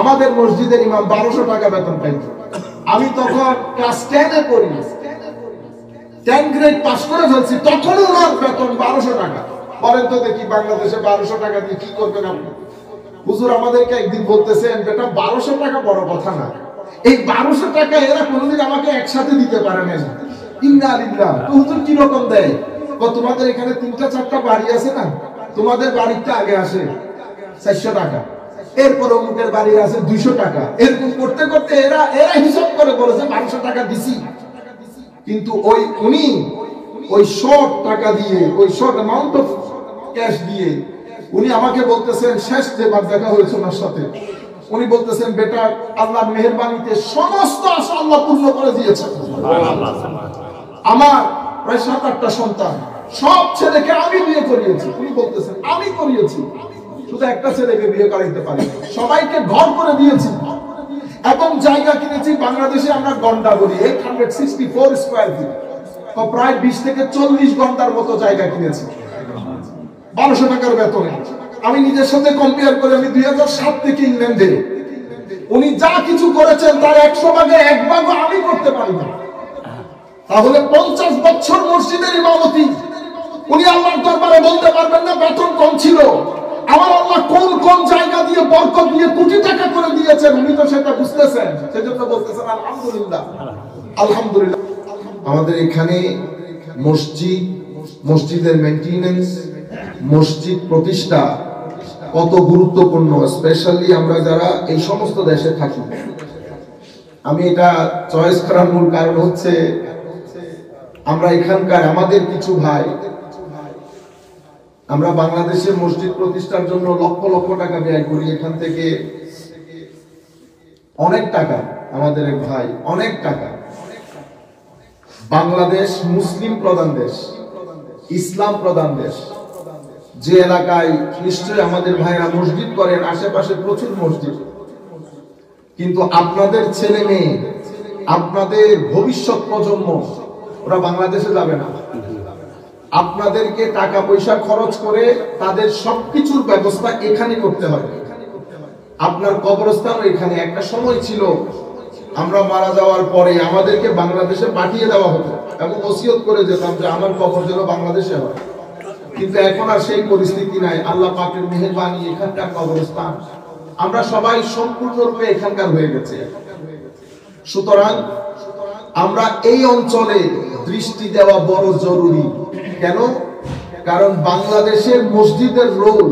আমাদের মসজিদের ইমাম 1200 টাকা বেতন পাইত। আমি তখন ক্লাস 10 এ পড়ি, 10 গ্রেড পাস করে ফেলছি, তখন ওনার বেতন 1200 টাকা। বলেন তো দেখি বাংলাদেশে 1200 টাকা দিয়ে কি করবেন আপনি? হুজুর আমাদেরকে একদিন বলতেছেন, বেটা 1200 টাকা বড় কথা না, এই 1200 টাকা এরা কোনোদিন আমাকে একসাথে দিতে পারে না। ইন্না লিল্লাহ। তো হুজুর কি রকম দেয়? তোমাদের এখানে 3টা 4টা বাড়ি আছে না, তোমাদের বাড়িটা আগে আসে 400 টাকা, এরপর অমুকের বাড়ি আছে 200 টাকা, এরকম করতে করতে এরা হিসাব করে বলেছে 1200 টাকা দিছি। কিন্তু উনি ওই শর্ট টাকা দিয়ে, ওই শর্ট অ্যামাউন্ট অফ ক্যাশ দিয়ে উনি আমাকে বলতেছেন, শেষ যেবার দেখা হয়েছে ওনার সাথে, উনি বলতেছেন, বেটা আল্লাহর মেহেরবানিতে সমস্ত আশা আল্লাহ পূর্ণ করে দিয়েছেন। আমার প্রায় 7-8টা সন্তান, সব ছেলেকে আমি বিয়ে করিয়েছি। উনি বলতেছেন আমি করিয়েছি, শুধু একটা ছেলেকে বিয়ে করাইতে পারি, সবাইকে ঘর করে দিয়েছি এবং জায়গা কিনেছি। বাংলাদেশে আমরা গন্ডা বলি 864 স্কয়ার ফিট, প্রায় 20 থেকে 40 গন্ডার মতো জায়গা কিনেছি 1200 টাকার বেতনে। আমি নিজের সাথে কম্পেয়ার করে, আমি 2007 থেকে ইংল্যান্ডে, উনি যা কিছু করেছেন তার 100 ভাগের 1 ভাগও আমি করতে পারি না। তাহলে 50 বছর মসজিদের ইমামতি, উনি আল্লাহর দরবারে বলতে পারবেন না বেতন কম ছিল। আমার আল্লাহ কোন কোন জায়গা দিয়ে বরকত দিয়ে কোটি টাকা করে দিয়েছেন, উনি তো সেটা বুঝতেছেন, সেজন্য বলতেছেন আলহামদুলিল্লাহ। আলহামদুলিল্লাহ। আমাদের এখানে মসজিদের মেইনটেনেন্স, মসজিদ প্রতিষ্ঠা কত গুরুত্বপূর্ণ, স্পেশালি আমরা যারা এই সমস্ত দেশে থাকি। আমি এটা চয়েস করার মূল কারণ হচ্ছে, আমরা এখানকার আমাদের কিছু ভাই, আমরা বাংলাদেশে মসজিদ প্রতিষ্ঠার জন্য লক্ষ লক্ষ টাকা ব্যয় করি। এখান থেকে অনেক টাকা, আমাদের এক ভাই অনেক টাকা। বাংলাদেশ মুসলিম প্রধান দেশ, ইসলাম প্রধান দেশ, যে এলাকায় নিশ্চয়ই আমাদের ভাইরা মসজিদ করেন, আশেপাশে প্রচুর মসজিদ, কিন্তু আপনাদের ছেলে মেয়ে, আপনাদের ভবিষ্যৎ প্রজন্ম, ওরা বাংলাদেশে যাবে না। আপনাদেরকে টাকা পয়সা খরচ করে তাদের সবকিছুর ব্যবস্থা এখানে করতে হবে। আপনার কবরস্থানও এখানে। একটা সময় ছিল আমরা মারা যাওয়ার পরে আমাদেরকে বাংলাদেশে পাঠিয়ে দেওয়া হতো এবং ওসিয়ত করে যেতাম যে আমার কবর যেন বাংলাদেশে হয়, কিন্তু এখন আর সেই পরিস্থিতি নাই। আল্লাহ পাকের মেহেরবানি, এখানকার কবরস্থান আমরা সবাই সম্পূর্ণরূপে এখানকার হয়ে গেছে। সুতরাং আমরা এই অঞ্চলে দৃষ্টি দেওয়া বড় জরুরি। কেন? কারণ বাংলাদেশের মসজিদের রোল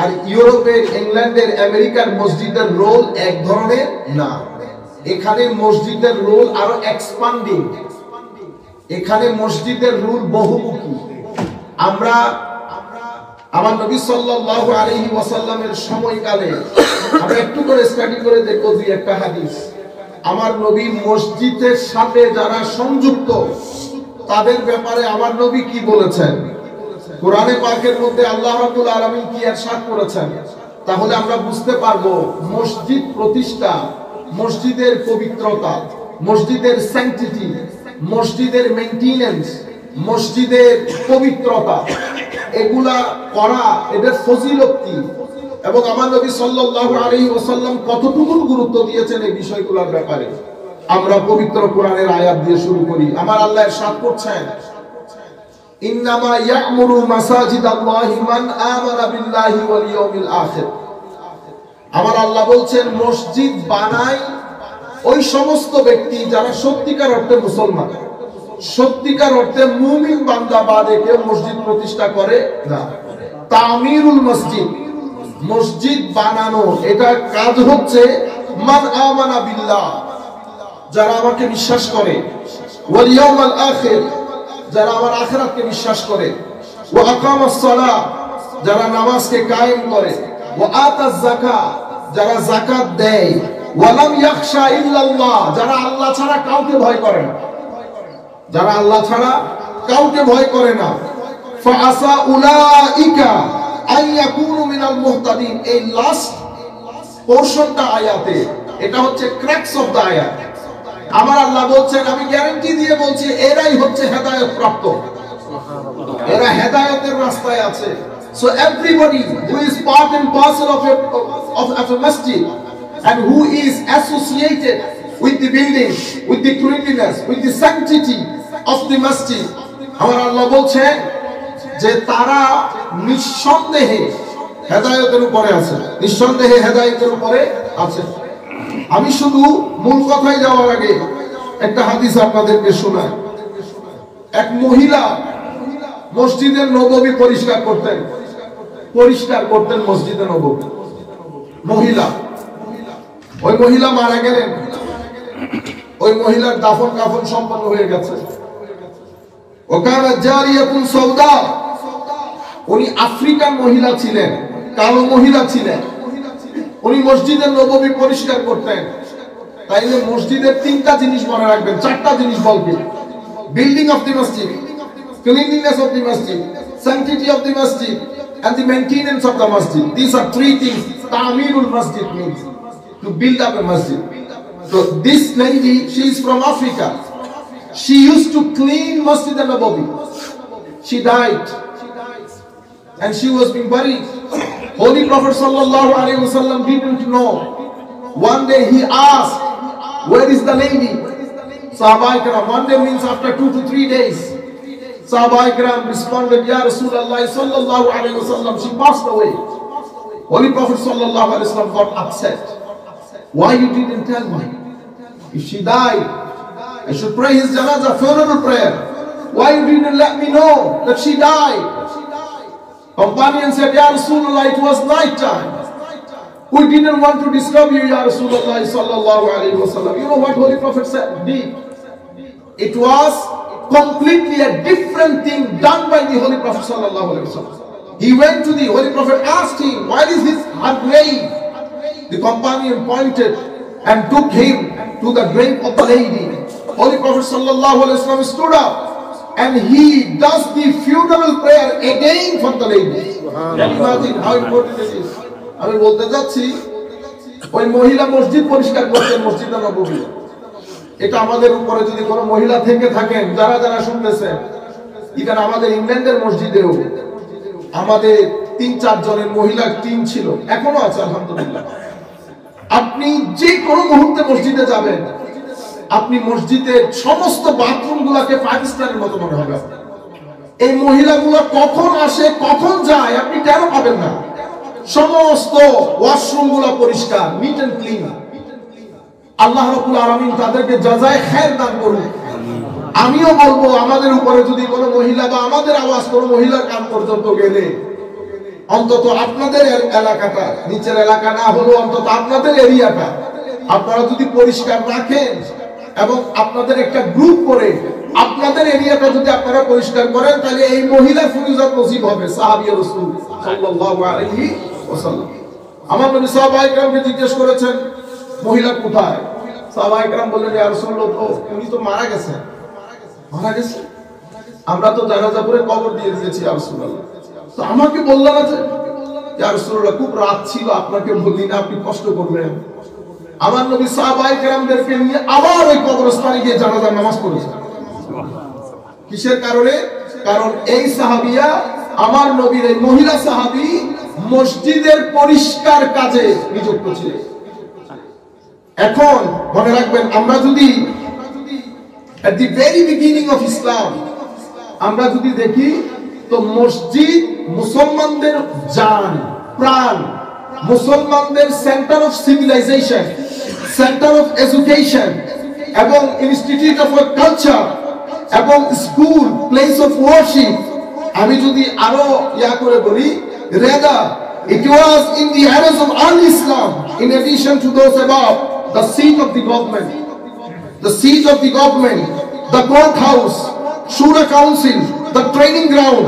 আর ইউরোপের, ইংল্যান্ডের, আমেরিকার মসজিদের রোল এক ধরনের না। এখানে মসজিদের রোল আরো এক্সপান্ডিং, এখানে মসজিদের রোল বহুমুখী। আমার নবী সাল্লাল্লাহু আলাইহি ওয়াসাল্লামের সময়কালে আমরা একটু করে স্টাডি করে দেখো দুই একটা হাদিস। আমার নবী মসজিদের সাথে যারা সংযুক্ত তাদের ব্যাপারে আমার নবী কি বলেছেন, কোরআনে পাকের মধ্যে আল্লাহ রাব্বুল আলামিন কি ইরশাদ করেছেন, তাহলে আমরা বুঝতে পারবো মসজিদ প্রতিষ্ঠা, মসজিদের পবিত্রতা, মসজিদের স্যাংটিটি, মসজিদের মেইনটেনেন্স, মসজিদের পবিত্রতা, এগুলা করা, এদের ফজিলত কি, এবং আমার নবী সাল্লাল্লাহু আলাইহি ওয়াসাল্লাম কতটুকু গুরুত্ব দিয়েছেন এই বিষয়গুলোর ব্যাপারে। আমরা পবিত্র কোরআনের আয়াত দিয়ে শুরু করি। আমার আল্লাহ ইরশাদ করছেন, ইন্নামা ইয়া'মুরু মাসাজিদাল্লাহি মান আমানা বিল্লাহি ওয়াল ইয়াউমিল আখির। আমার আল্লাহ বলছেন মসজিদ বানায় ওই সমস্ত ব্যক্তি যারা সত্যিকার অর্থে মুসলমান, সত্যিকার অর্থে মুমিন বান্দা বাদে কেউ মসজিদ প্রতিষ্ঠা করে না। তামিরুল মসজিদ, মসজিদ বানানো, এটা কাজ হচ্ছে মান আমানা বিল্লাহ, যারা আমাকে বিশ্বাস করে, ওয়াল ইয়াউমিল আখির, যারা আমার আখিরাতকে বিশ্বাস করে, ওয়া আকামাস সালাহ, যারা নামাজকে কায়েম করে, ওয়া আতাজ যাকাত, যারা যাকাত দেয়, ওয়া লাম ইয়াখশা ইল্লাল্লাহ, যারা আল্লাহ ছাড়া কাউকে ভয় করে না, যারা আল্লাহ ছাড়া কাউকে ভয় করে না। ফাআসা উলাইকা আইয়াকুনু মিনাল মুহতাদিন। এই লাস্ট পোরশনটা আয়াতে, এটা হচ্ছে ক্র্যাক্স অফ দা আয়াত। আমার আল্লাহ বলছেন, আমি গ্যারান্টি দিয়ে বলছি, এরাই হচ্ছে হেদায়েত প্রাপ্ত, এরা হেদায়েতের রাস্তায় আছে। So everybody who is part and parcel of a masjid and who is associated with the building, with the cleanliness, with the sanctity of the masjid, আমার আল্লাহ বলছেন যে তারা নিঃসন্দেহে হেদায়েতের উপরে আছে, নিঃসন্দেহে হেদায়েতের উপরে আছে। আমি শুধু মূল কথায় যাওয়ার আগে একটা হাদিস আপনাদেরকে শোনাই। এক মহিলা মসজিদের নববী পরিষ্কার করতেন মসজিদে নববী। ওই মহিলা মারা গেলেন, ওই মহিলার দাফন কাফন সম্পন্ন হয়ে গেছে। ওকানা জারিয়াতুন সওদা, উনি আফ্রিকান মহিলা ছিলেন, কালো মহিলা ছিলেন। উনি মসজিদের নববী পরিষ্কার করতেন। তাইলে মসজিদের তিনটা জিনিস মনে রাখবেন, চারটা জিনিস বলবেন: বিল্ডিং অফ দি মসজিদ, cleanliness of the masjid, sanctity of the masjid, and the maintenance of the masjid. These are three things ta'mirul masjid means, to build up a masjid. So this lady, she is from Africa. She used to clean Masjid al-Nabawi. She died and she was being buried. Holy Prophet sallallahu alaihi wasallam didn't know. One day he asked, where is the lady? Sahaba ikram, one day means after 2 to 3 days. Sahaba ikram responded, Ya Rasulullah sallallahu alaihi wasallam, she passed away. Holy Prophet sallallahu alaihi wasallam got upset. Why you didn't tell me? If she died, I should pray his janazah, funeral prayer. Why you didn't let me know that she died? Companion said, Ya Rasulullah, it was night time. We didn't want to disturb you, Ya Rasulullah sallallahu alaihi wasallam. You know what Holy Prophet said? It was completely a different thing done by the Holy Prophet sallallahu alaihi wasallam. He went to the Holy Prophet, asked him, why is her grave? The companion pointed and took him to the grave of the lady. Holy Prophet sallallahu alaihi wasallam stood up and he does the funeral prayer again for the lady. Imagine how important it is. আমি বলতে যাচ্ছি, ওই মহিলা মসজিদ পরিষ্কার করতেন, মসজিদ নববী। এটা আমাদের উপরে যদি কোনো মহিলা থেকে থাকেন, যারা শুনতেছেন, ইভেন আমাদের ইংল্যান্ডের মসজিদেও আমাদের 3-4 জনের মহিলার টিম ছিল, এখনো আছে আলহামদুলিল্লাহ। আপনি যে কোনো মুহূর্তে মসজিদে যাবেন, আপনি মসজিদের সমস্ত বাথরুম গুলাকে 5 স্টারের মতো মনে হবে। এই মহিলাগুলো কখন আসে কখন যায় আপনি টের পাবেন না। সমস্ত ওয়াশরুম গুলা পরিষ্কার, নিট এন্ড ক্লিন। আল্লাহ রাব্বুল আলামিন তাদেরকে জাযায়ে খায়ের দান করুন। আমিও বলবো, আমাদের উপরে যদি কোনো মহিলা বা আমাদের আওয়াজ কোনো মহিলার কান পর্যন্ত গেলে, অন্তত আপনাদের এলাকাটা, নিচের এলাকা না হলেও অন্তত আপনাদের এরিয়াটা আপনারা যদি পরিষ্কার রাখেন এবং আপনাদের একটা গ্রুপ করে আপনাদের এরিয়াটা যদি আপনারা পরিষ্কার করেন, তাহলে এই মহিলা ফজিলত নসিব হবে। সাহাবী রাসূল সাল্লাল্লাহু আলাইহি ওয়াসাল্লাম, আমার নবী সাহাবায়ে কেরামকে জিজ্ঞেস করেছেন, মহিলা কোথায়? সাহাবায়ে কেরাম বললেন, ইয়া রাসূলুল্লাহ, উনি তো মারা গেছে। আমরা তো জানাজা পড়ে কবর দিয়ে দিয়েছি ইয়া রাসূলুল্লাহ। তো আমাকে বললেন না যে, ইয়া রাসূলুল্লাহ, খুব রাত ছিল, আপনাকে বললি না, আপনি কষ্ট করবেন। আমার নবী সাহাবায়ে কেরামদেরকে নিয়ে আবার ওই কবরস্থানে গিয়ে জানাজার নামাজ পড়েছেন। কিসের কারণে? কারণ এই সাহাবিয়া, আমার নবীর এই মহিলা সাহাবী মসজিদের পরিষ্কার কাজে নিযুক্ত ছিলেন। এখন মনে রাখবেন, আমরা যদি at the very beginning of Islam আমরা যদি দেখি, তো মসজিদ মুসলমানদের জান, প্রাণ, মুসলমানদের centre of civilisation, centre of education এবং ইনস্টিটিউট অফ কালচার এবং স্কুল, প্লেস অফ ওয়ার্শিপ। আমি যদি আরো করে বলি, rather it was in the eras of al-Islam, in addition to those above, the seat of the government, the courthouse, Shura Council, the training ground,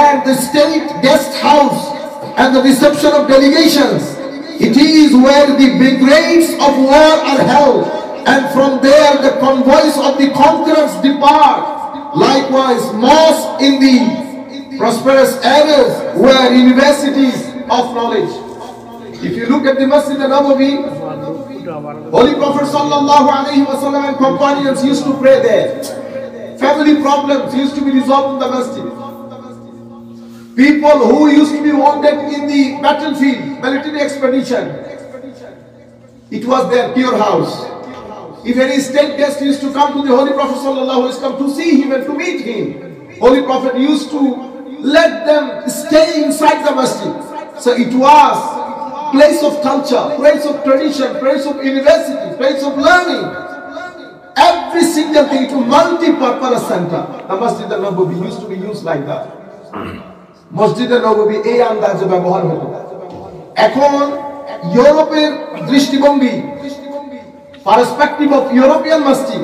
and the state guest house, and the reception of delegations. It is where the brigades of war are held, and from there the convoys of the conquerors depart. Likewise, mosques in the prosperous areas were universities of knowledge. If you look at the Masjid al-Nabawi, Holy Prophet sallallahu alaihi wasallam and companions used to pray there. Family problems used to be resolved in the masjid. People who used to be wounded in the battlefield, military expedition, it was their pure house. If any state guest used to come to the Holy Prophet ﷺ to see him and to meet him, Holy Prophet used to let them stay inside the masjid. So it was place of culture, place of tradition, place of university, place of learning. Every single thing, to multi-purpose center. The Masjid al-Nabawi used to be used like that. Masjid al-Nabawi এই আন্দাজে ব্যবহার হতো। এখন ইউরোপের দৃষ্টিভঙ্গি, perspective of European masjid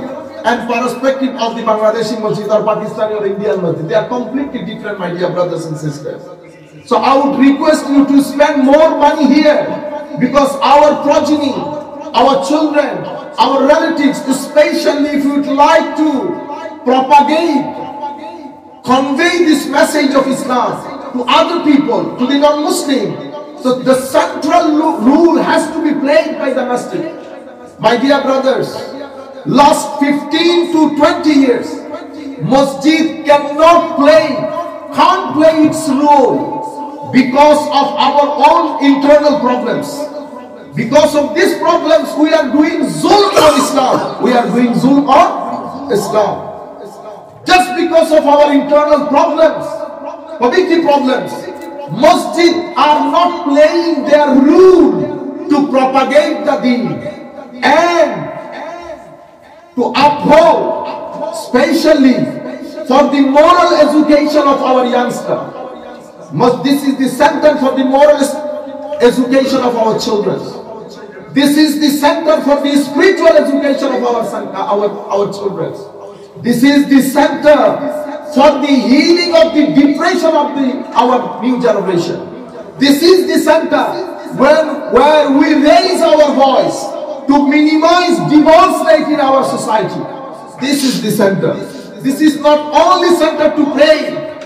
and perspective of the Bangladeshi masjid or Pakistani or Indian masjid, they are completely different, my dear brothers and sisters. So I would request you to spend more money here, because our progeny, our children, our relatives, especially if you would like to propagate, convey this message of Islam to other people, to the non-Muslim, so the central role has to be played by the masjid. My dear brothers, last 15 to 20 years, masjid can't play its role because of our own internal problems. Because of these problems, we are doing zulm on Islam. We are doing zulm on Islam. Just because of our internal problems, publicity problems, masjid are not playing their role to propagate the deen and to uphold, especially for the moral education of our youngster. This is the center for the moral education of our children. This is the center for the spiritual education of our children. This is the center for the healing of the depression of our new generation. This is the center where we raise our voice to minimize divorce rate in our society. This is the center. This is not only center to pray.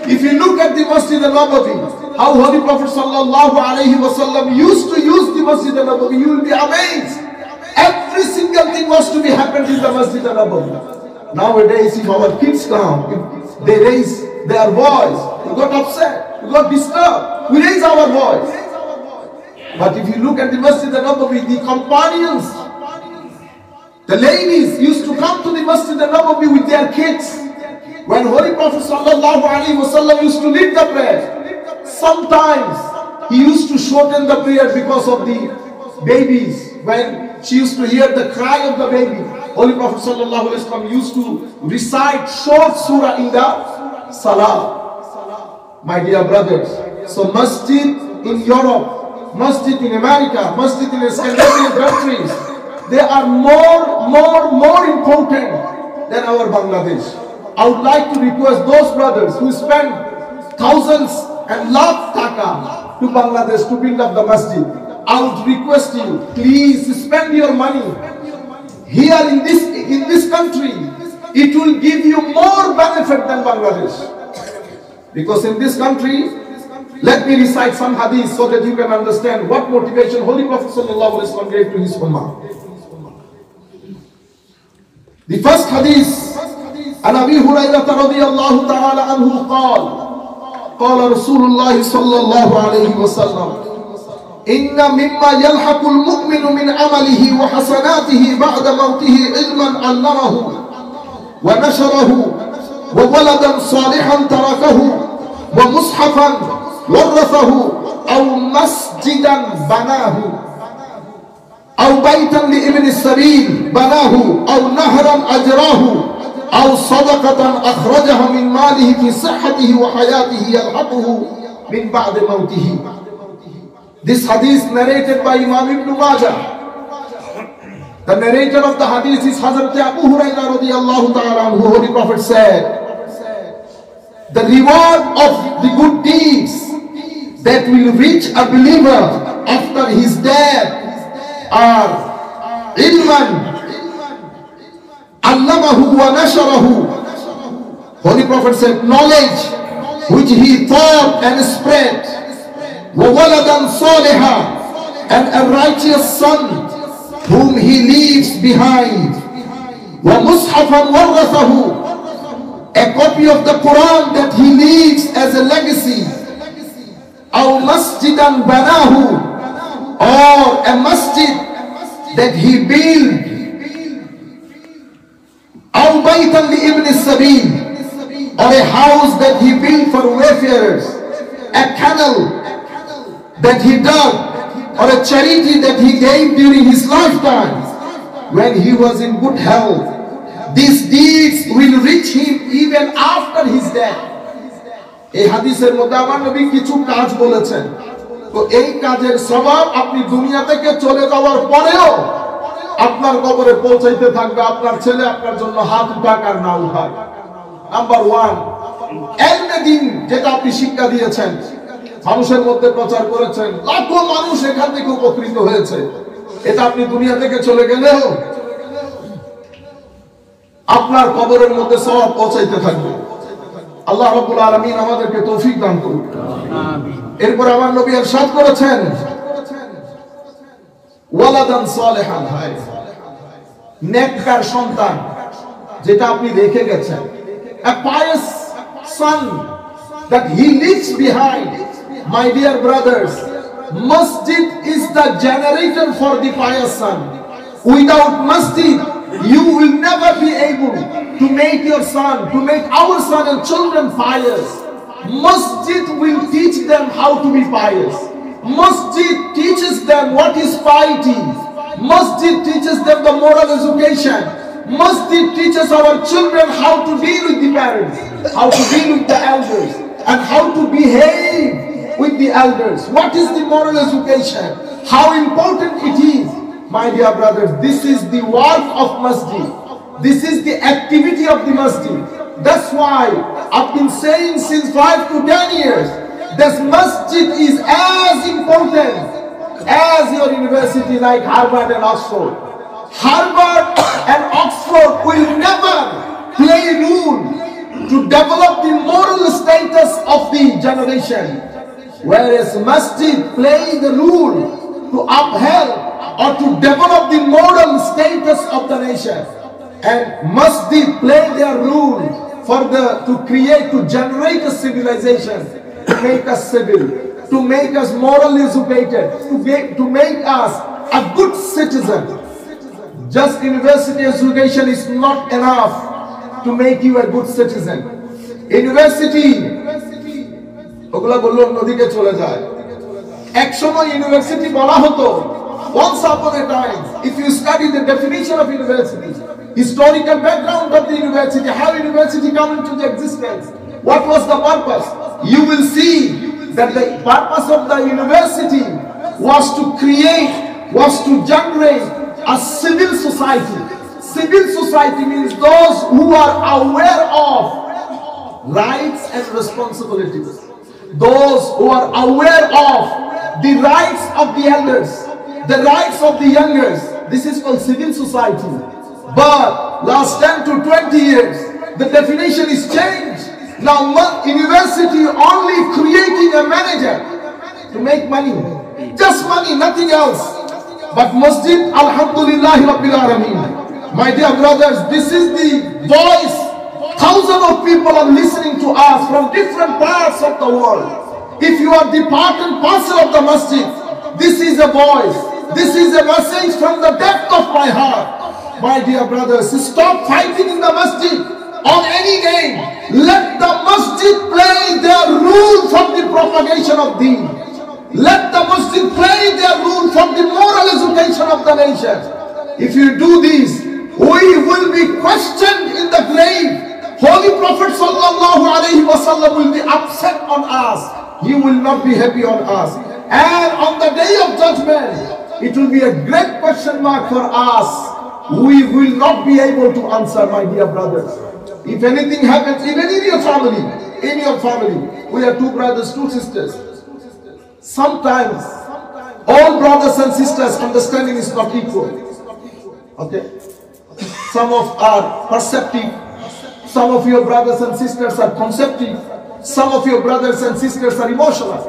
If you look at the Masjid al-Nabawi, how Holy Prophet ﷺ used to use the Masjid al-Nabawi, you will be amazed. Every single thing was to be happened in the Masjid al-Nabawi. Nowadays, if our kids come, if they raise their voice, we got upset, we got disturbed, we raise our voice. But if you look at the Masjid al-Nabawi, the companions, the ladies used to come to the Masjid al-Nabawi with their kids. When Holy Prophet ﷺ used to lead the prayer, sometimes he used to shorten the prayer because of the babies. When she used to hear the cry of the baby, Holy Prophet ﷺ used to recite short surah in the salah. My dear brothers, so masjid in Europe, masjid in America, masjid in Scandinavian countries, they are more important than our Bangladesh. I would like to request those brothers who spend thousands and lakh taka to Bangladesh to build up the masjid. I would request you, please spend your money here in this country. It will give you more benefit than Bangladesh. Because in this country, let me recite some hadith so that you can understand what motivation Holy Prophet ﷺ gave to his ummah. The first hadith, عن أبي هريرة رضي الله تعالى عنه قال قال رسول الله صلى الله عليه وسلم إن مما يلحق المؤمن من عمله وحسناته بعد موته علما علمه ونشره وولدا صالحا تركه ومصحفا ورثه أو مسجدا بناه أو بيتا لابن السبيل بناه أو نهرا أجراه أو صدقة أخرجها من ماله في صحته وحياته يلحقه من بعد موته. This hadith narrated by Imam Ibn Majah. The narrator of the hadith is Hazrat Abu Hurairah radiyallahu ta'ala anhu. Holy Prophet said, the reward of the good deeds that will reach a believer after his death are ilman allamahu wa nasharahu. Holy Prophet said, knowledge which he taught and spread, wa waladan saliha, and a righteous son whom he leaves behind, wa mushafan warathahu, a copy of the Quran that he leaves as a legacy, أو مسجدا بناه, or a masjid that he built, أو بيتا لابن السبيل, or a house that he built for wayfarers, a canal that he dug, or a charity that he gave during his lifetime when he was in good health. These deeds will reach him even after his death. এই হাদিসের মধ্যে আমার নবী কিছু কাজ বলেছেন, তো এই কাজের সওয়াব আপনি দুনিয়া থেকে চলে যাওয়ার পরেও আপনার কবরে পৌঁছাইতে থাকবে। আপনার ছেলে আপনার জন্য হাত উঠাক আর না উঠাক। নাম্বার 1, এলমে দ্বীন, যেটা আপনি শিক্ষা দিয়েছেন, মানুষের মধ্যে প্রচার করেছেন, লাখো মানুষ এখান থেকে উপকৃত হয়েছে। এটা আপনি দুনিয়া থেকে চলে গেলেও আপনার কবরের মধ্যে সওয়াব পৌঁছাইতে থাকবে। আল্লাহ রাব্বুল আলামিন আমাদেরকে তৌফিক দান করুন। আমিন। এরপর আমার নবী ইরশাদ করেছেন, ওয়ালাদান সালিহান, হয় নেককার সন্তান যেটা আপনি রেখে গেছেন, a pious son that he leaves behind. My dear brothers, masjid is the generator for the pious son. Without masjid, you will never be able to make your son, to make our son and children pious. Masjid will teach them how to be pious. Masjid teaches them what is piety. Masjid teaches them the moral education. Masjid teaches our children how to deal with the parents, how to deal with the elders, and how to behave with the elders. What is the moral education? How important it is. My dear brothers, this is the work of masjid. This is the activity of the masjid. That's why I've been saying since 5 to 10 years, this masjid is as important as your university like Harvard and Oxford. Harvard and Oxford will never play a role to develop the moral status of the generation, whereas masjid play the role to uphold or to develop the moral status of the nation. And masjid play their role to create, to generate a civilization, to make us civil, to make us morally educated, to make us a good citizen. Just university education is not enough to make you a good citizen. University, ওগুলা বললো নদীকে চলে যায়। একসময় university বলা হতো, once upon a time, if you study the definition of university, historical background of the university, how university come into the existence, what was the purpose, you will see that the purpose of the university was to create, was to generate a civil society. Civil society means those who are aware of rights and responsibilities, those who are aware of the rights of the elders, the rights of the youngers. This is called civil society. But last 10 to 20 years, the definition is changed. Now university only creating a manager to make money, just money, nothing else. But masjid, alhamdulillah rabbil alameen. My dear brothers, this is the voice. Thousands of people are listening to us from different parts of the world. If you are the part and parcel of the masjid, this is a voice. This is a message from the depth of my heart. My dear brothers, stop fighting in the masjid on any game. Let the masjid play their role from the propagation of deen. Let the masjid play their role from the moral education of the nation. If you do this, we will be questioned in the grave. Holy Prophet sallallahu alaihi wasallam will be upset on us. He will not be happy on us. And on the day of judgment, it will be a great question mark for us. We will not be able to answer, my dear brothers. If anything happens, even in your family, we are 2 brothers, 2 sisters. Sometimes all brothers and sisters understanding is not equal. Okay? Some of are perceptive, some of your brothers and sisters are conceptive, some of your brothers and sisters are emotional.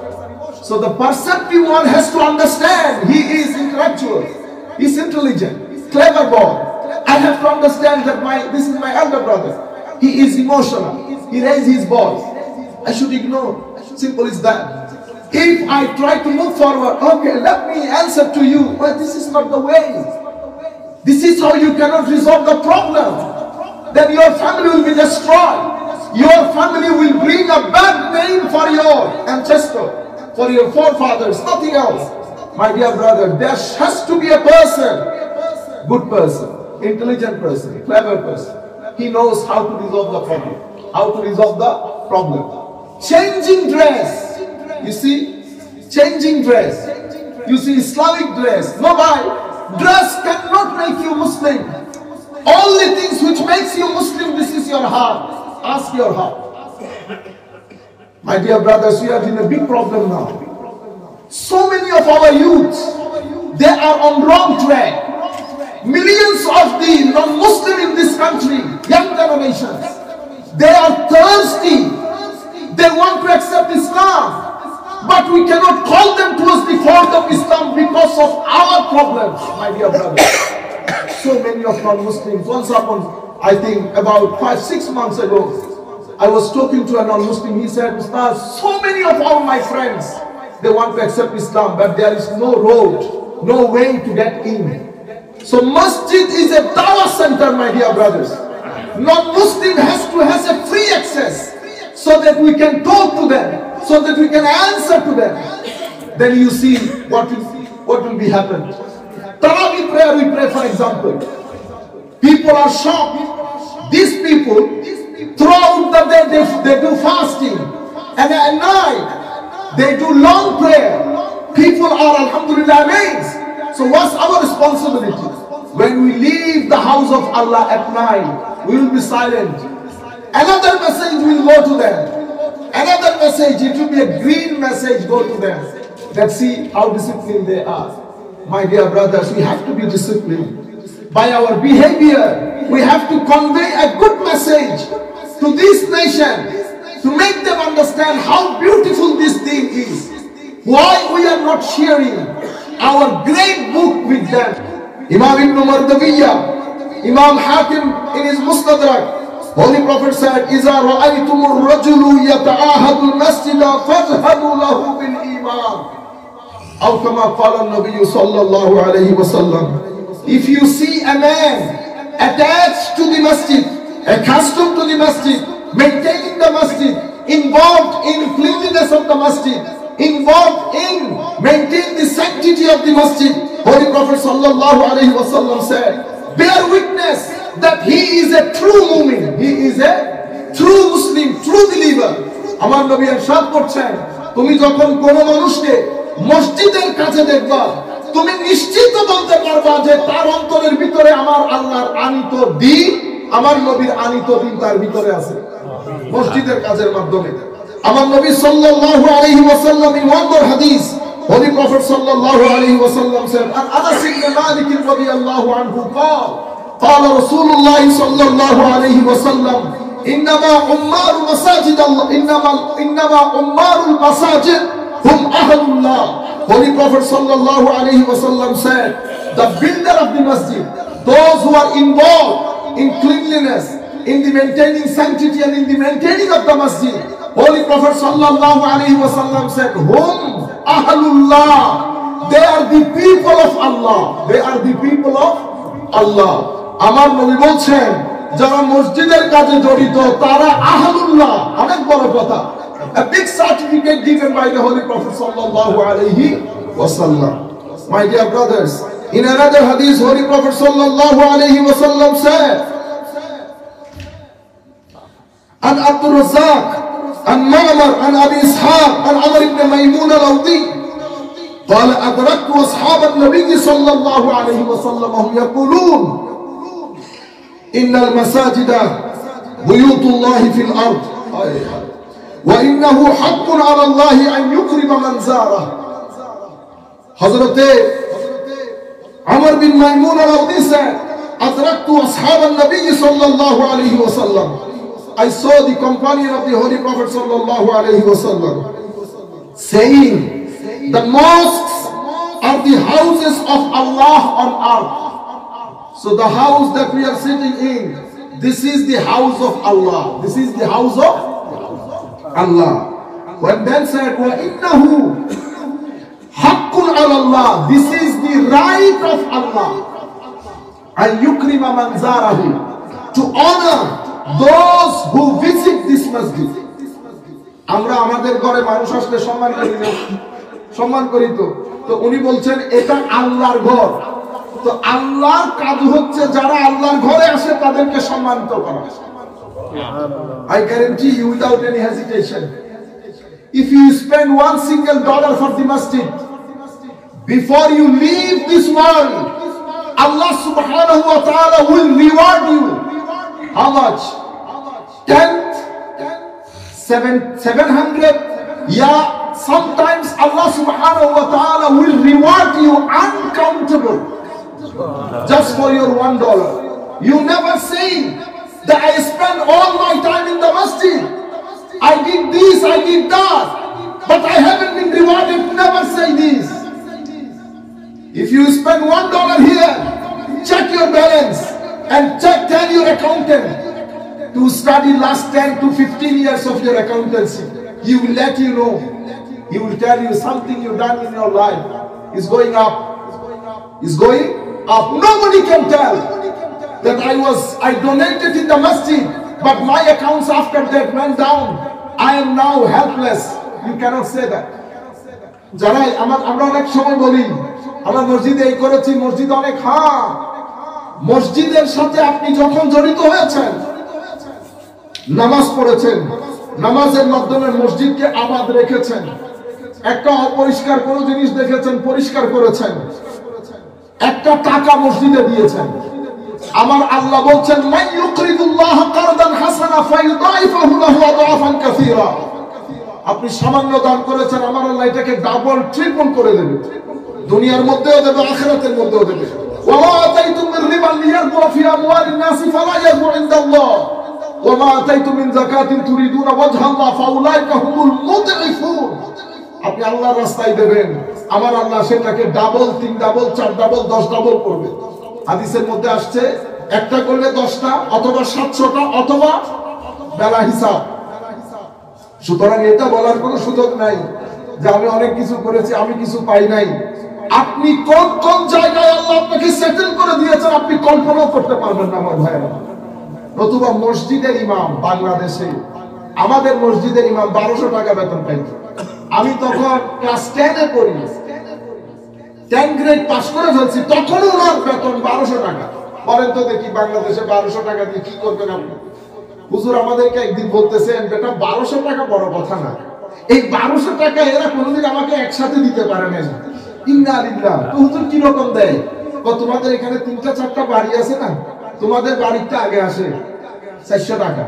So the perceptive one has to understand he is intellectual, he is intelligent, clever boy. I have to understand that this is my elder brother. He is emotional, he raises his voice. I should ignore. Simple as that. If I try to move forward, okay, let me answer to you. Well, this is not the way. This is how you cannot resolve the problem. Then your family will be destroyed. Your family will bring a bad name for your ancestor, for your forefathers, nothing else. My dear brother, there has to be a person, good person, intelligent person, clever person. He knows how to resolve the problem. How to resolve the problem. Changing dress. You see? Changing dress. You see, Islamic dress. No, dress cannot make you Muslim. Only things which makes you Muslim, this is your heart. Ask your heart. My dear brothers, we are in a big problem now. So many of our youths, they are on wrong track. Millions of the non-Muslim in this country, young generations, they are thirsty. They want to accept Islam. But we cannot call them towards the fold of Islam because of our problems, my dear brothers. So many of non-Muslims. Once upon, I think about 5-6 months ago, I was talking to a non-Muslim. He said, Ustaz, so many of all my friends, they want to accept Islam, but there is no road, no way to get in. So masjid is a dawah center, my dear brothers. Non-Muslim has a free access so that we can talk to them, so that we can answer to them. Then you see what will be happened. Tarawih prayer we pray, for example. People are shocked. These people, throughout the day, they do fasting. And at night, they do long prayer. People are, alhamdulillah, amazed. So what's our responsibility? When we leave the house of Allah at night, we will be silent. Another message will go to them. Another message, it will be a green message, go to them. Let's see how disciplined they are. My dear brothers, we have to be disciplined. By our behavior, we have to convey a good message to this nation, to make them understand how beautiful this thing is. Why we are not sharing our great book with them. Imam Ibn Mardawiyya, Imam Hakim in his Mustadrak, Holy Prophet said, إِذَا رَأَيْتُمُ الرَّجُلُ يَتَعَاهَدُ الْمَسْجِدَ فَاذْهَبُوا لَهُ بِالْإِيمَانِ أو كما قال النبي صلى الله عليه وسلم. If you see a man attached to the masjid, accustomed to the masjid, maintaining the masjid, involved in cleanliness of the masjid, involved in maintaining the sanctity of the masjid, Holy Prophet sallallahu alaihi wasallam said, bear witness that he is a true mu'min, he is a true Muslim, true believer. Amar Nabi irshad করছেন, তুমি যখন কোন মানুষকে মসজিদের কাছে দেখবা, তুমি নিশ্চিত বলতে পারবা যে তার অন্তরের ভিতরে আমার আল্লাহর আনিত দ্বীন, আমার নবীর আনিত দ্বীন তার ভিতরে আছে মসজিদের কাজের মাধ্যমে। আমার নবী সাল্লাল্লাহু আলাইহি ওয়াসাল্লাম in one more hadith, Holy Prophet sallallahu alayhi wa sallam said, and Anas ibn Malik radiyallahu anhu قال رسول الله صلى الله عليه وسلم إنما عمار مساجد الله إنما عمار المساجد هم أهل الله. Holy Prophet sallallahu alayhi wa sallam said, the builder of the masjid, those who are involved in cleanliness, in the maintaining sanctity and in the maintaining of the masjid, Holy Prophet sallallahu alayhi wa sallam said, hum ahlullah, they are the people of Allah, they are the people of Allah. আমার নবী বলছেন যারা মসজিদের কাজে জড়িত তারা আহলুল্লাহ, অনেক বড় কথা। A big certificate given by the Holy Prophet sallallahu alayhi wasallam. My dear brothers, in another hadith, Holy Prophet sallallahu alayhi wasallam said, and Abdul Razzaq, and Ma'mar, and Abi Ishaq, and Amr ibn Maymun al-Awdi, قال أدركت أصحاب النبي صلى الله عليه وسلم هم يقولون إن المساجد بيوت الله في الأرض وإنه حق على الله أن يكرم من زاره. حضرت عمر بن ميمون al-Awdi said, أدركت أصحاب النبي صلى الله عليه وسلم, I saw the companion of the Holy Prophet صلى الله عليه وسلم saying, the mosques are the houses of Allah on earth. So the house that we are sitting in, this is the house of Allah. This is the house of Allah. when then said wa innahu haqqun ala Allah, this is the right of Allah, an yukrima man zarahu, to honor those who visit this masjid. আমরা আমাদের ঘরে মানুষ আসলে সম্মান করি না, সম্মান করি তো। তো উনি বলছেন এটা আল্লাহর ঘর, তো আল্লাহর কাজ হচ্ছে যারা আল্লাহর ঘরে আসে তাদেরকে সম্মানিত করা। I guarantee you without any hesitation, if you spend $1 single for the masjid, before you leave this world, Allah subhanahu wa ta'ala will reward you. How much? 700? Yeah, sometimes Allah subhanahu wa ta'ala will reward you uncountable just for your $1. You never say that I spend all my time in the masjid, I did this, I did that, but I haven't been rewarded. Never say this. If you spend $1 here, check your balance and tell your accountant to study last 10 to 15 years of your accountancy. He will let you know. He will tell you something you've done in your life is going up. Is going up. Nobody can tell that I donated in the masjid, but my accounts after that went down. I am now helpless. You cannot say that. যারা আমরা অনেক সময় বলি আমরা মসজিদে এই করেছি, মসজিদ অনেক, হ্যাঁ, মসজিদের সাথে আপনি যখন জড়িত হয়েছেন, নামাজ পড়েছেন, নামাজের মাধ্যমে মসজিদকে আবাদ রেখেছেন, একটা অপরিষ্কার কোন জিনিস দেখেছেন পরিষ্কার করেছেন, একটা টাকা মসজিদে দিয়েছেন, আমার আল্লাহ বলছেন মান ইউকরিদুল্লাহ কারদান হাসানা ফায়ুদাইফাহু লাহু আদাফান কাসীরা। আপনি সামান্য দান করেছেন, আমার আল্লাহ এটাকে ডাবল ট্রিপল করে দেবে, দুনিয়ার মধ্যেও দেবে, আখিরাতের মধ্যেও দেবে। ওয়া মা আতাইতুম মির রিবান লিয়ারবু ফি আমওয়ালিন নাস ফালা ইয়ারবু ইনদাল্লাহ ওয়া মা আতাইতুম মিন যাকাতিন তুরিদুনা ওয়াজহাল্লাহ ফাউলাইকা হুমুল মুদঈফুন। আপনি আল্লাহর রাস্তায় দেবেন, আমার আল্লাহ সেটাকে ডাবল, 3 ডাবল, 4 ডাবল, 10 ডাবল করবে। হাদিসের মধ্যে আসছে একটা করলে 10টা অথবা 700টা অথবা বেলা হিসাব। সুতরাং এটা বলার কোনো সুযোগ নাই যে আমি অনেক কিছু করেছি, আমি কিছু পাই নাই। আপনি কোন কোন জায়গায় আল্লাহ আপনাকে সেটেল করে দিয়েছেন আপনি কল্পনাও করতে পারবেন না আমার ভাইরা। নতুবা মসজিদের ইমাম বাংলাদেশে, আমাদের মসজিদের ইমাম 1200 টাকা বেতন পাইত। আমি তখন ক্লাস 10 এ পড়ি, 10 গ্রেড পাস করে ফেলছি, তখনও ওনার বেতন 1200 টাকা। বলেন তো দেখি বাংলাদেশে 1200 টাকা দিয়ে কি করবেন আপনি? হুজুর আমাদেরকে একদিন বলতেছেন বেটা 1200 টাকা বড় কথা না, এই 1200 টাকা এরা কোনোদিন আমাকে একসাথে দিতে পারে না। ইন্না লিল্লাহ। তো হুজুর কি রকম দেয়? তোমাদের এখানে 3টা 4টা বাড়ি আছে না, তোমাদের বাড়িটা আগে আসে 400 টাকা,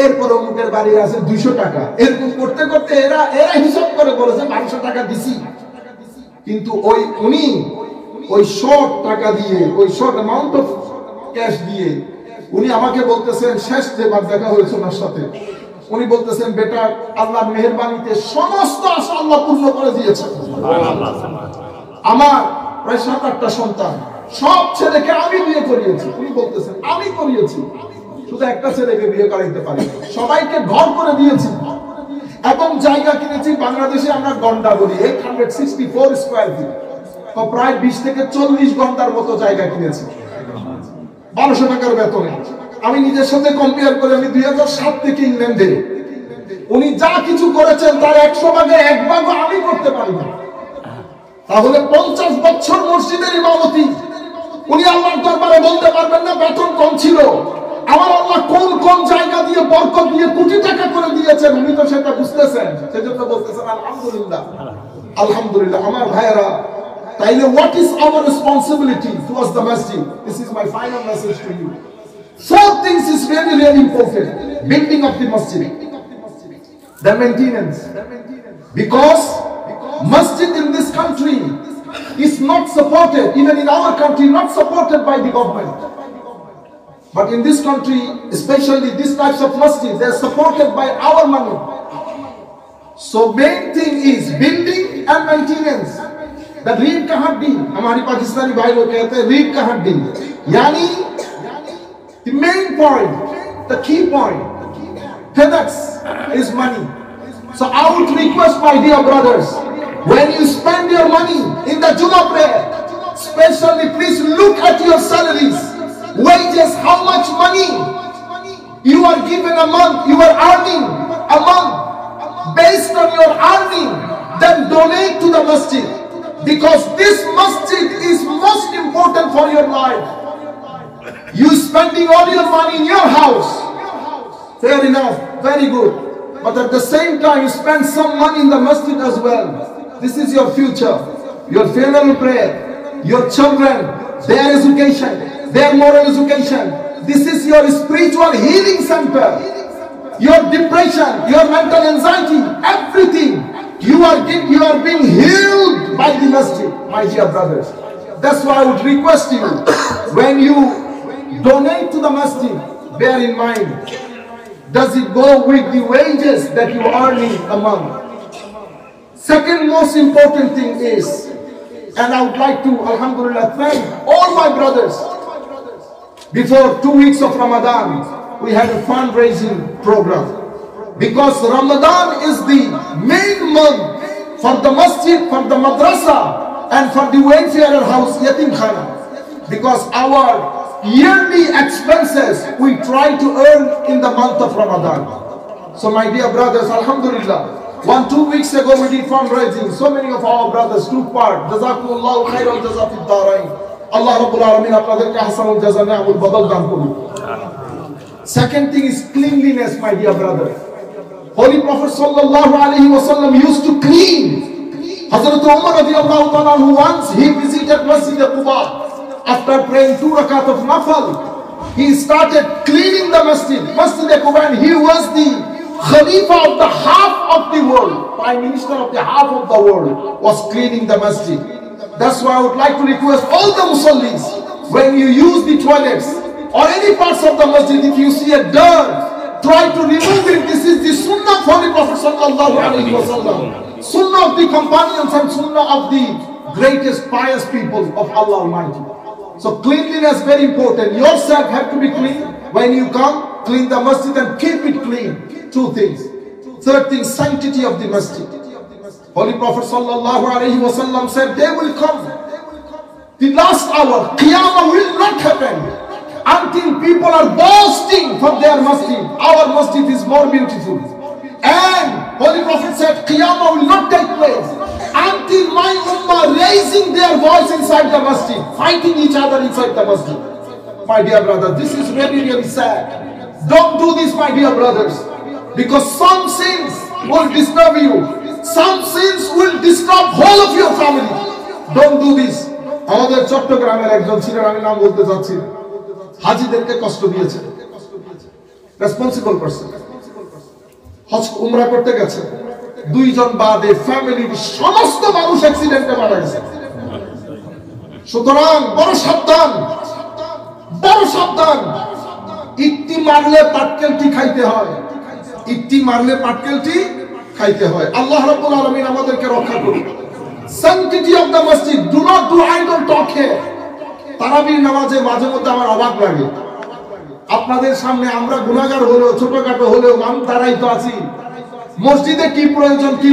এরপর অমুকের বাড়ি আছে 200 টাকা, এরকম করতে করতে এরা হিসাব করে বলেছে 1200 টাকা দিছি। কিন্তু উনি ওই শর্ট টাকা দিয়ে, ওই শর্ট অ্যামাউন্ট অফ ক্যাশ দিয়ে উনি আমাকে বলতেছেন, শেষ যেবার দেখা হয়েছে ওনার সাথে, উনি বলতেছেন বেটা আল্লাহর মেহেরবানিতে সমস্ত আশা আল্লাহ পূর্ণ করে দিয়েছেন। আমার প্রায় 7-8টা সন্তান, সব ছেলেকে আমি বিয়ে করিয়েছি। উনি বলতেছেন আমি করিয়েছি, শুধু একটা ছেলেকে বিয়ে করাইতে পারি, সবাইকে ঘর করে দিয়েছি এবং জায়গা কিনেছি। বাংলাদেশে আমরা গন্ডা বলি 864 স্কয়ার ফিট, প্রায় 20 থেকে 40 গন্ডার মতো জায়গা কিনেছি 1200 টাকার বেতনে। আমি নিজের সাথে কম্পেয়ার করে, আমি 2007 থেকে ইংল্যান্ডে, উনি যা কিছু করেছেন তার 100 ভাগের 1 ভাগও আমি করতে পারি না। তাহলে 50 বছর মসজিদের ইমামতি, উনি আল্লাহর দরবারে বলতে পারবেন না বেতন কম ছিল। আমার আল্লাহ কোন কোন জায়গা দিয়ে বরকত দিয়ে কোটি টাকা করে দিয়েছেন, উনি তো সেটা বুঝতেছেন, সেজন্য বলতেছেন আলহামদুলিল্লাহ। আলহামদুলিল্লাহ আমার ভাইরা, তাইলে what is our responsibility towards the masjid? This is my final message to you. 4 things is really really important. Building of the masjid, the maintenance, because masjid in this country is not supported, even in our country not supported by the government, but in this country especially these types of masjid they are supported by our money. So main thing is building and maintenance. The रीढ़ का हड्डी, हमारी पाकिस्तानी भाई लोग कहते हैं रीढ़ का हड्डी, यानी the main point, the key point, that is money. So I would request, my dear brothers, when you spend your money in the Jummah prayer, especially please look at your salaries, wages, how much money you are given a month, you are earning a month. Based on your earning, then donate to the masjid, because this masjid is most important for your life. You spending all your money in your house, fair enough, very good. But at the same time, you spend some money in the masjid as well. This is your future, your funeral prayer, your children, their education, their moral education. This is your spiritual healing center. Your depression, your mental anxiety, everything. You are being healed by the masjid, my dear brothers. That's why I would request you, when you donate to the masjid, bear in mind, does it go with the wages that you are earning a month? Second most important thing is, and I would like to, alhamdulillah, thank all my brothers. Before 2 weeks of Ramadan, we had a fundraising program. Because Ramadan is the main month for the masjid, for the madrasa, and for the welfare house, Yatim Khana. Because our yearly expenses we try to earn in the month of Ramadan. So my dear brothers, alhamdulillah, 2 weeks ago we did fundraising. So many of our brothers took part. Jazakumullahu khairan jaza fid darain. Allah Rabbul Alamin আপনাদেরকে হাসানুল জাযা নিয়ামুল বদল দান করুন। Second thing is cleanliness, my dear brother. Holy Prophet sallallahu alaihi wasallam used to clean. Hazrat Umar radiyallahu ta'ala anhu, once he visited Masjid Quba. After praying 2 rakat of nafal, he started cleaning the masjid, Masjid Quba, and he was the Khalifa of the half of the world, Prime Minister of the half of the world, was cleaning the masjid. That's why I would like to request all the Musallis, when you use the toilets or any parts of the masjid, if you see a dirt, try to remove it. This is the sunnah of Holy Prophet sallallahu alaihi wasallam, sunnah of the companions and sunnah of the greatest pious people of Allah Almighty. So cleanliness very important. Yourself have to be clean. When you come, clean the masjid and keep it clean. 2 things. Third thing, sanctity of the masjid. Holy Prophet sallallahu alaihi wasallam said, they will come. The last hour, Qiyamah will not happen until people are boasting for their masjid. Our masjid is more beautiful. And Holy Prophet said, Qiyamah will not take place until my ummah raising their voice inside the masjid, fighting each other inside the masjid. My dear brother, this is really, really sad. Don't do this, my dear brothers, because some sins will disturb you. Some sins will disturb whole of your family. Don't do this. আমাদের চট্টগ্রামের একজন ছিলেন, আমি নাম বলতে চাচ্ছি, হাজীদেরকে কষ্ট দিয়েছে, রেসপন্সিবল পারসন, হজ উমরা করতে গেছে, 2 জন বাদে ফ্যামিলির সমস্ত মানুষ অ্যাক্সিডেন্টে মারা গেছে। সুতরাং বড় সাবধান, বড় সাবধান। ইট্টি মারলে পাটকেলটি খাইতে হয়, ইট্টি মারলে পাটকেলটি খাইতে হয়। আল্লাহ রাব্বুল আলামিন আমাদেরকে রক্ষা করুন। Sanctity of the masjid. Do not do idle talk here. তারাবির নামাজে মাঝে মধ্যে আমার অবাক লাগে, আপনাদের সামনে আমরা গুনাহগার হলেও, ছোটখাটো হলেও আমি তারাই তো আছি। মসজিদে কি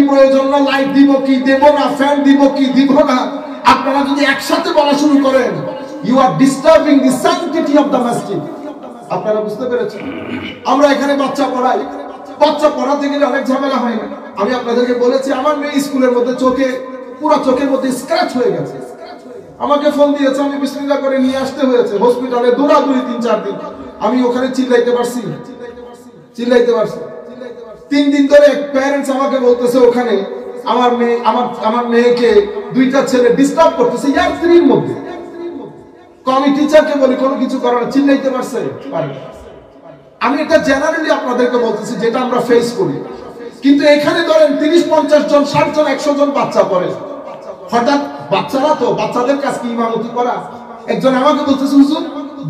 প্রয়োজন না, লাইট দিব কি দেব না, ফ্যান দিব কি দিব না, আপনারা যদি একসাথে বলা শুরু করেন, you are disturbing the sanctity of the masjid. আপনারা বুঝতে পেরেছেন? আমরা এখানে বাচ্চা পড়াই, বাচ্চা পড়াতে গেলে অনেক ঝামেলা হয় না। আমি আপনাদেরকে বলেছি, আমার মেয়ে স্কুলের মধ্যে পুরো চোখের মধ্যে স্ক্র্যাচ হয়ে গেছে। আমাকে ফোন দিয়েছে, আমি বিসমিল্লাহ করে নিয়ে আসতে হয়েছে হসপিটালে, দৌড়াদৌড়ি 3-4 দিন। আমি ওখানে চিল্লাইতে পারছি 3 দিন ধরে। প্যারেন্টস আমাকে বলতেছে, ওখানে আমার মেয়েকে 2টা ছেলে ডিস্টার্ব করতেছে ইয়ার 3-র মধ্যে। আমি টিচারকে বলি কোনো কিছু করার, চিল্লাইতে পারছে পারে। আমি এটা জেনারেলি আপনাদেরকে বলতেছি যেটা আমরা ফেস করি। কিন্তু এখানে ধরেন 30-50 জন, 60 জন, 100 জন বাচ্চা পড়ে। হঠাৎ বাচ্চারা তো, বাচ্চাদের কাজ কি ইমামতি করা। একজন আমাকে বলতেছে, হুজুর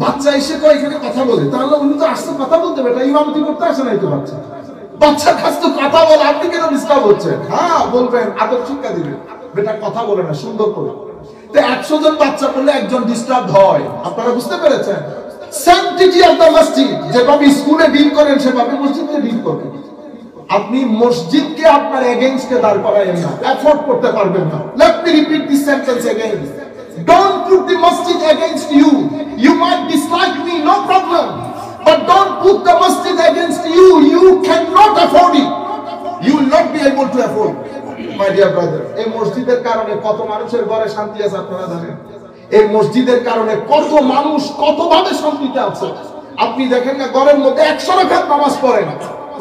বাচ্চা এসে তো এখানে কথা বলে, তাহলে উনি তো আসতে কথা বলতে হবে, এটা ইমামতি করতে আসে নাই তো। বাচ্চার কাছ তো কথা বলে, আপনি কেন ডিস্টার্ব হচ্ছেন? হ্যাঁ বলবেন, আদর শিক্ষা দিবেন, বেটা কথা বলে না সুন্দর করে। তো 100 জন বাচ্চা পড়লে একজন ডিস্টার্ব হয়। আপনারা বুঝতে পেরেছেন? sanctity of the masjid, যেভাবে স্কুলে ডিল করেন সেভাবে মসজিদে ডিল করবেন। আপনি মসজিদকে আপনার এগেইনস্টে দাঁড় করায়েন না, এফোর্ড করতে পারবেন না। Let me repeat this sentence again, don't put the masjid against you. You might dislike me, no problem, but don't put the masjid against you. You cannot afford it, you will not be able to afford, my dear brother. এই মসজিদের কারণে কত মানুষের ঘরে শান্তি আছে আপনারা জানেন? এই মসজিদের কারণে কত মানুষ কতভাবে শান্তিতে আছে। আপনি দেখেন না, ঘরের মধ্যে 100 রাকাত নামাজ পড়েন,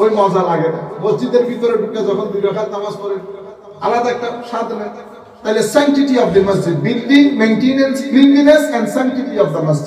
ওই মজা লাগে না। মসজিদের ভিতরে ঢুকে যখন 2 রাকাত নামাজ পড়েন, আলাদা একটা স্বাদ নেই। তাহলে sanctity of the masjid, building, maintenance, cleanliness and sanctity of the masjid.